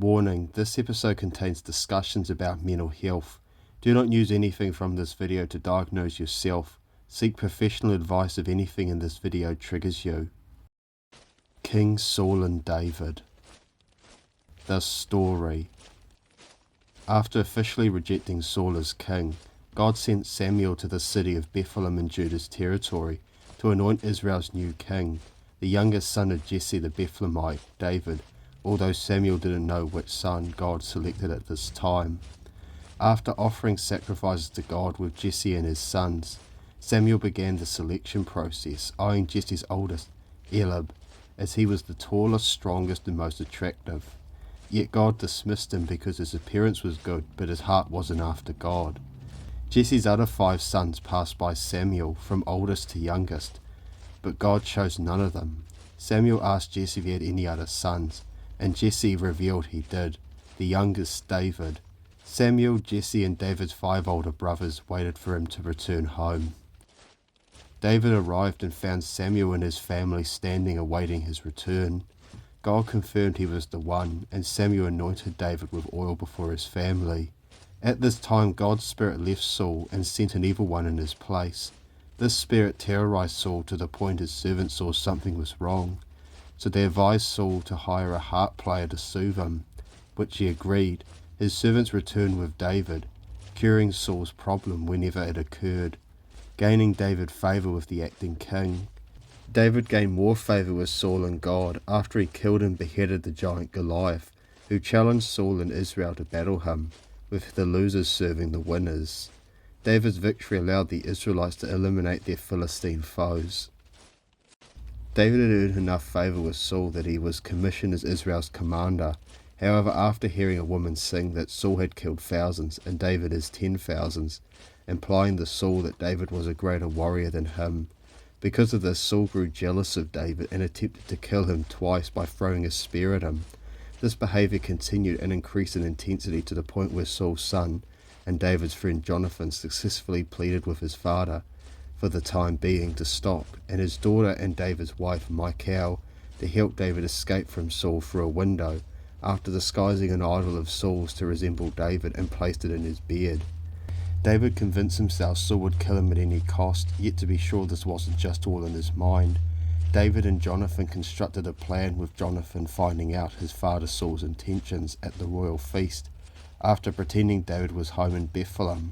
Warning, this episode contains discussions about mental health. Do not use anything from this video to diagnose yourself. Seek professional advice if anything in this video triggers you. King Saul and David. The story. After officially rejecting Saul as king, God sent Samuel to the city of Bethlehem in Judah's territory to anoint Israel's new king, the youngest son of Jesse the Bethlehemite, David, although Samuel didn't know which son God selected at this time. After offering sacrifices to God with Jesse and his sons, Samuel began the selection process, eyeing Jesse's oldest, Eliab, as he was the tallest, strongest, and most attractive. Yet God dismissed him because his appearance was good, but his heart wasn't after God. Jesse's other 5 sons passed by Samuel, from oldest to youngest, but God chose none of them. Samuel asked Jesse if he had any other sons, and Jesse revealed he did, the youngest David. Samuel, Jesse, and David's 5 older brothers waited for him to return home. David arrived and found Samuel and his family standing awaiting his return. God confirmed he was the one, and Samuel anointed David with oil before his family. At this time God's spirit left Saul and sent an evil one in his place. This spirit terrorized Saul to the point his servants saw something was wrong. So they advised Saul to hire a harp player to soothe him, which he agreed. His servants returned with David, curing Saul's problem whenever it occurred, gaining David favor with the acting king. David gained more favor with Saul and God after he killed and beheaded the giant Goliath, who challenged Saul and Israel to battle him, with the losers serving the winners. David's victory allowed the Israelites to eliminate their Philistine foes. David had earned enough favor with Saul that he was commissioned as Israel's commander. However, after hearing a woman sing that Saul had killed thousands and David his 10,000s, implying to Saul that David was a greater warrior than him. Because of this, Saul grew jealous of David and attempted to kill him twice by throwing a spear at him. This behavior continued and increased in intensity to the point where Saul's son and David's friend Jonathan successfully pleaded with his father, for the time being, to stop, and his daughter and David's wife Michal to help David escape from Saul through a window, after disguising an idol of Saul's to resemble David and placed it in his bed. David convinced himself Saul would kill him at any cost, yet to be sure this wasn't just all in his mind. David and Jonathan constructed a plan, with Jonathan finding out his father Saul's intentions at the royal feast, after pretending David was home in Bethlehem.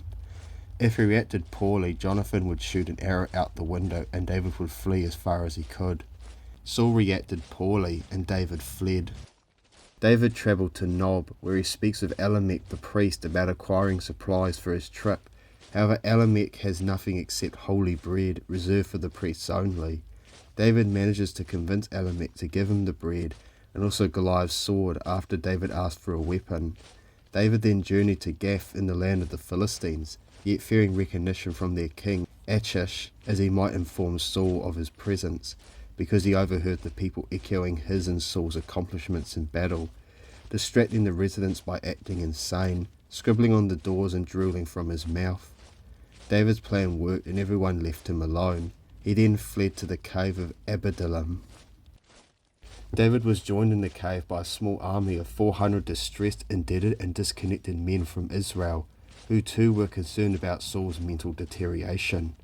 If he reacted poorly, Jonathan would shoot an arrow out the window and David would flee as far as he could. Saul reacted poorly and David fled. David travelled to Nob, where he speaks with Elimelech the priest about acquiring supplies for his trip. However, Elimelech has nothing except holy bread, reserved for the priests only. David manages to convince Elimelech to give him the bread and also Goliath's sword after David asked for a weapon. David then journeyed to Gath in the land of the Philistines, yet fearing recognition from their king, Achish, as he might inform Saul of his presence, because he overheard the people echoing his and Saul's accomplishments in battle, distracting the residents by acting insane, scribbling on the doors and drooling from his mouth. David's plan worked and everyone left him alone. He then fled to the cave of Adullam. David was joined in the cave by a small army of 400 distressed, indebted and disconnected men from Israel, who too were concerned about Saul's mental deterioration.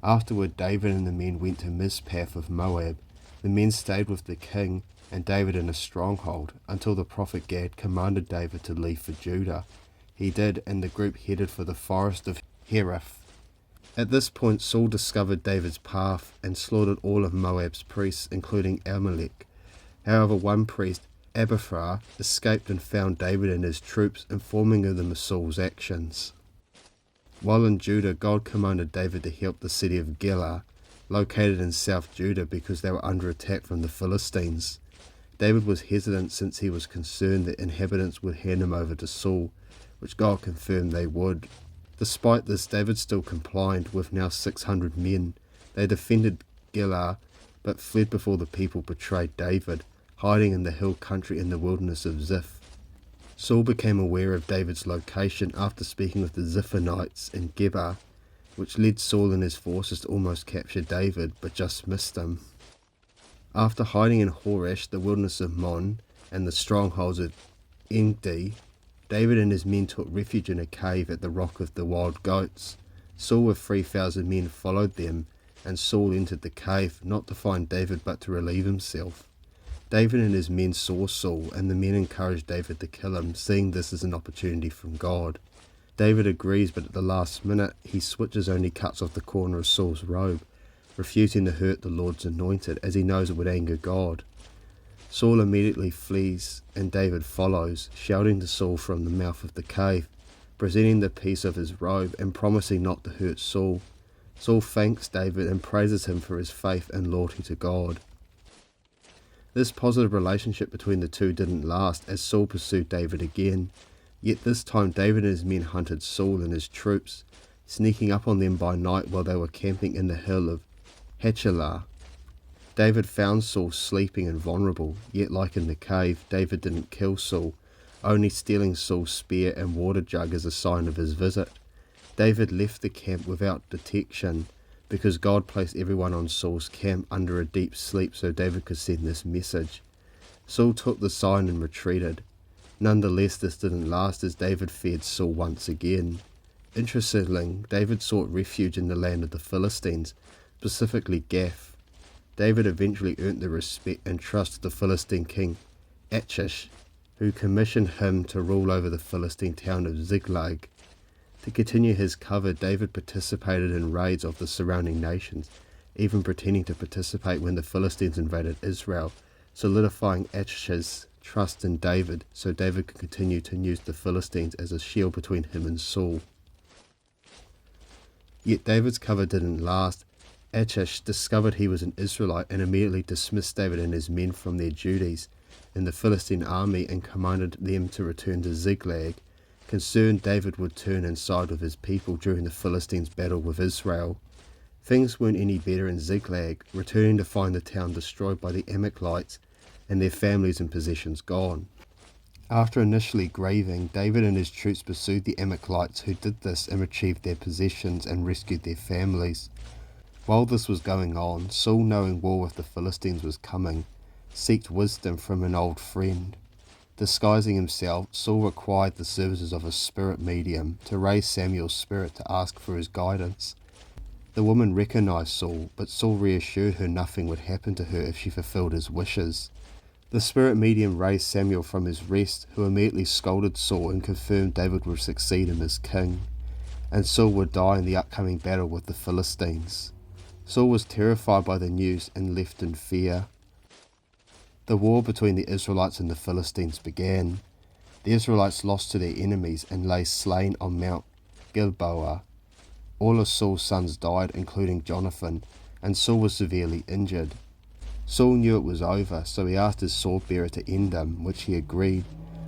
Afterward, David and the men went to Mizpah of Moab. The men stayed with the king and David in a stronghold until the prophet Gad commanded David to leave for Judah. He did, and the group headed for the forest of Hereth. At this point, Saul discovered David's path and slaughtered all of Moab's priests, including Amalek. However, one priest, Abiathar, escaped and found David and his troops, informing them of Saul's actions. While in Judah, God commanded David to help the city of Gilah, located in South Judah, because they were under attack from the Philistines. David was hesitant since he was concerned that inhabitants would hand him over to Saul, which God confirmed they would. Despite this, David still complied, with now 600 men. They defended Gilah, but fled before the people betrayed David, hiding in the hill country in the wilderness of Ziph. Saul became aware of David's location after speaking with the Ziphonites in Geba, which led Saul and his forces to almost capture David, but just missed him. After hiding in Horesh, the wilderness of Mon, and the strongholds of Empty, David and his men took refuge in a cave at the Rock of the Wild Goats. Saul with 3,000 men followed them, and Saul entered the cave, not to find David but to relieve himself. David and his men saw Saul, and the men encouraged David to kill him, seeing this as an opportunity from God. David agrees, but at the last minute he switches, only cuts off the corner of Saul's robe, refusing to hurt the Lord's anointed, as he knows it would anger God. Saul immediately flees, and David follows, shouting to Saul from the mouth of the cave, presenting the piece of his robe and promising not to hurt Saul. Saul thanks David and praises him for his faith and loyalty to God. This positive relationship between the two didn't last, as Saul pursued David again. Yet this time David and his men hunted Saul and his troops, sneaking up on them by night while they were camping in the hill of Hachilah. David found Saul sleeping and vulnerable, yet like in the cave, David didn't kill Saul, only stealing Saul's spear and water jug as a sign of his visit. David left the camp without detection, because God placed everyone on Saul's camp under a deep sleep so David could send this message. Saul took the sign and retreated. Nonetheless, this didn't last, as David feared Saul once again. Interestingly, David sought refuge in the land of the Philistines, specifically Gath. David eventually earned the respect and trust of the Philistine king Achish, who commissioned him to rule over the Philistine town of Ziklag. To continue his cover, David participated in raids of the surrounding nations, even pretending to participate when the Philistines invaded Israel, solidifying Achish's trust in David so David could continue to use the Philistines as a shield between him and Saul. Yet David's cover didn't last. Achish discovered he was an Israelite and immediately dismissed David and his men from their duties in the Philistine army and commanded them to return to Ziklag. Concerned, David would turn and side with his people during the Philistines' battle with Israel. Things weren't any better in Ziklag, returning to find the town destroyed by the Amalekites and their families and possessions gone. After initially grieving, David and his troops pursued the Amalekites, who did this and retrieved their possessions and rescued their families. While this was going on, Saul, knowing war with the Philistines was coming, sought wisdom from an old friend. Disguising himself, Saul required the services of a spirit medium to raise Samuel's spirit to ask for his guidance. The woman recognized Saul, but Saul reassured her nothing would happen to her if she fulfilled his wishes. The spirit medium raised Samuel from his rest, who immediately scolded Saul and confirmed David would succeed him as king, and Saul would die in the upcoming battle with the Philistines. Saul was terrified by the news and left in fear. The war between the Israelites and the Philistines began. The Israelites lost to their enemies and lay slain on Mount Gilboa. All of Saul's sons died, including Jonathan, and Saul was severely injured. Saul knew it was over, so he asked his sword-bearer to end him, which he agreed.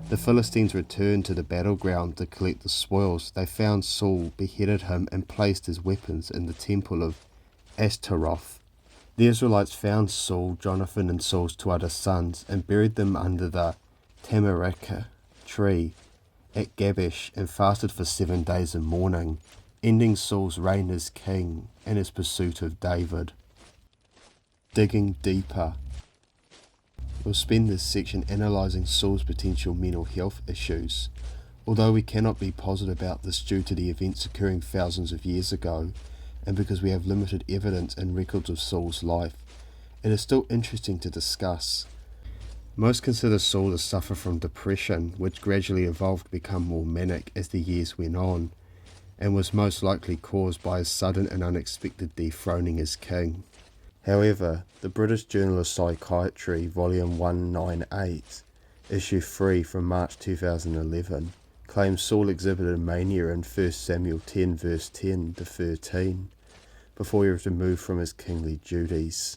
The Philistines returned to the battleground to collect the spoils. They found Saul, beheaded him, and placed his weapons in the temple of Ashtaroth. The Israelites found Saul, Jonathan, and Saul's 2 other sons, and buried them under the tamarisk tree at Gabesh, and fasted for 7 days and mourning, ending Saul's reign as king and his pursuit of David. Digging deeper. We'll spend this section analysing Saul's potential mental health issues. Although we cannot be positive about this due to the events occurring thousands of years ago, and because we have limited evidence and records of Saul's life, it is still interesting to discuss. Most consider Saul to suffer from depression, which gradually evolved to become more manic as the years went on, and was most likely caused by his sudden and unexpected dethroning as king. However, the British Journal of Psychiatry, Volume 198, Issue 3 from March 2011, claims Saul exhibited mania in 1 Samuel 10 verse 10 to 13, before he was removed from his kingly duties.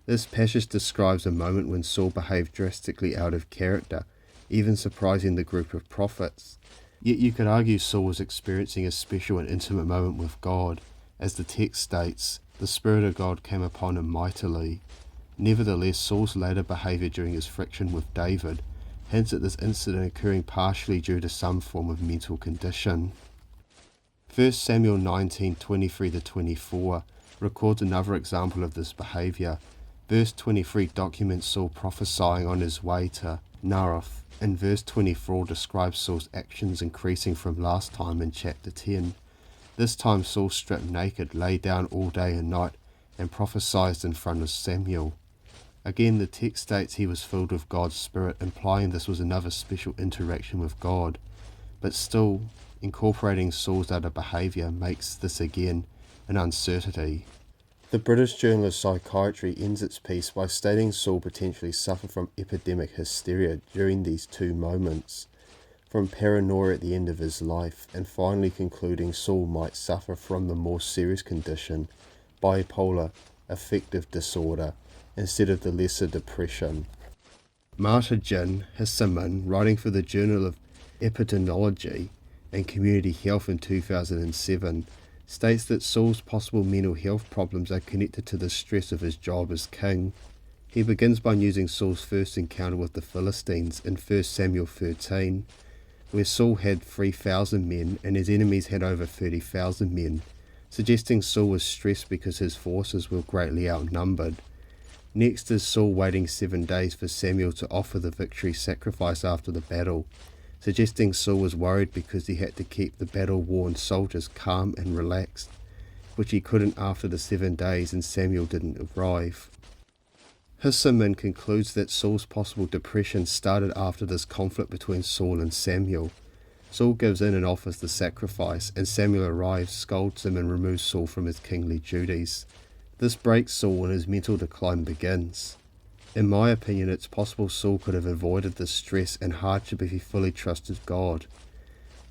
This passage describes a moment when Saul behaved drastically out of character, even surprising the group of prophets. Yet you could argue Saul was experiencing a special and intimate moment with God. As the text states, the Spirit of God came upon him mightily. Nevertheless, Saul's later behaviour during his friction with David hints at this incident occurring partially due to some form of mental condition. 1 Samuel 19:23-24 records another example of this behaviour. Verse 23 documents Saul prophesying on his way to Naroth, In verse 24 describes Saul's actions increasing from last time in chapter 10. This time Saul stripped naked, lay down all day and night, and prophesied in front of Samuel. Again, the text states he was filled with God's Spirit, implying this was another special interaction with God. But still, incorporating Saul's other behaviour makes this again an uncertainty. The British journal of Psychiatry ends its piece by stating Saul potentially suffered from epidemic hysteria during these two moments, from paranoia at the end of his life, and finally concluding Saul might suffer from the more serious condition, bipolar affective disorder, instead of the lesser depression. Marta-Jin Hissaman, writing for the Journal of Epidemiology and Community Health in 2007, states that Saul's possible mental health problems are connected to the stress of his job as king. He begins by using Saul's first encounter with the Philistines in 1 Samuel 13, where Saul had 3,000 men and his enemies had over 30,000 men, suggesting Saul was stressed because his forces were greatly outnumbered. Next is Saul waiting 7 days for Samuel to offer the victory sacrifice after the battle, suggesting Saul was worried because he had to keep the battle-worn soldiers calm and relaxed, which he couldn't after the 7 days and Samuel didn't arrive. Hissaman concludes that Saul's possible depression started after this conflict between Saul and Samuel. Saul gives in and offers the sacrifice, and Samuel arrives, scolds him and removes Saul from his kingly duties. This breaks Saul and his mental decline begins. In my opinion, it's possible Saul could have avoided this stress and hardship if he fully trusted God.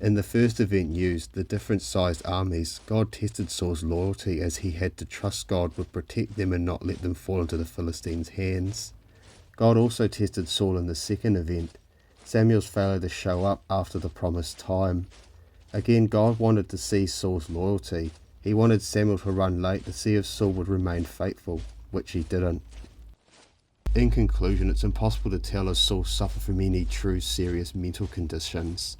In the first event used, the different-sized armies, God tested Saul's loyalty as he had to trust God would protect them and not let them fall into the Philistines' hands. God also tested Saul in the second event, Samuel's failure to show up after the promised time. Again, God wanted to see Saul's loyalty. He wanted Samuel to run late to see if Saul would remain faithful, which he didn't. In conclusion, it's impossible to tell if Saul suffered from any true serious mental conditions.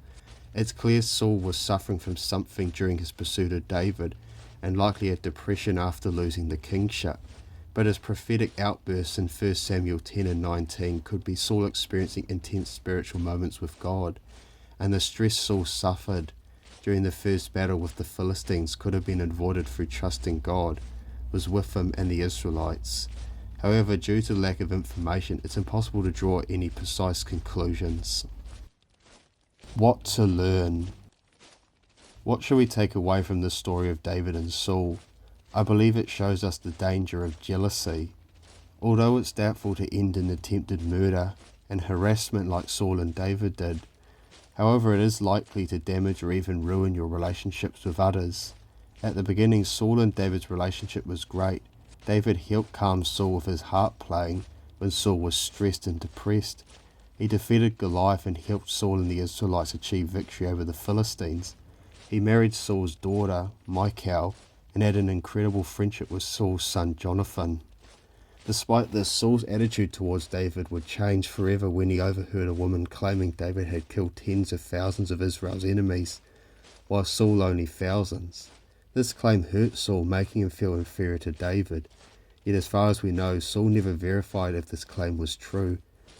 It's clear Saul was suffering from something during his pursuit of David, and likely had depression after losing the kingship. But his prophetic outbursts in 1 Samuel 10 and 19 could be Saul experiencing intense spiritual moments with God, and the stress Saul suffered during the first battle with the Philistines could have been avoided through trusting God was with him and the Israelites. However, due to lack of information, it's impossible to draw any precise conclusions. What to learn? What should we take away from the story of David and Saul? I believe it shows us the danger of jealousy. Although it's doubtful to end in attempted murder and harassment like Saul and David did, however, it is likely to damage or even ruin your relationships with others. At the beginning, Saul and David's relationship was great. David helped calm Saul with his harp playing when Saul was stressed and depressed. He defeated Goliath and helped Saul and the Israelites achieve victory over the Philistines. He married Saul's daughter, Michal, and had an incredible friendship with Saul's son, Jonathan. Despite this, Saul's attitude towards David would change forever when he overheard a woman claiming David had killed tens of thousands of Israel's enemies, while Saul only thousands. This claim hurt Saul, making him feel inferior to David. Yet as far as we know, Saul never verified if this claim was true,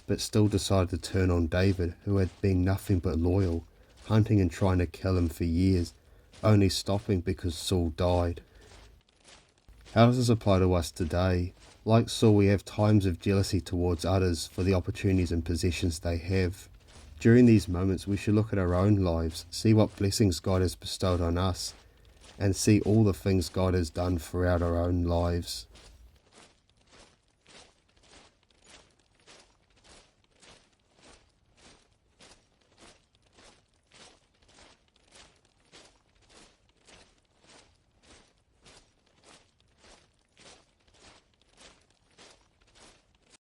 but still decided to turn on David, who had been nothing but loyal, hunting and trying to kill him for years, only stopping because Saul died. How does this apply to us today? Like Saul, we have times of jealousy towards others for the opportunities and possessions they have. During these moments, we should look at our own lives, see what blessings God has bestowed on us, and see all the things God has done throughout our own lives.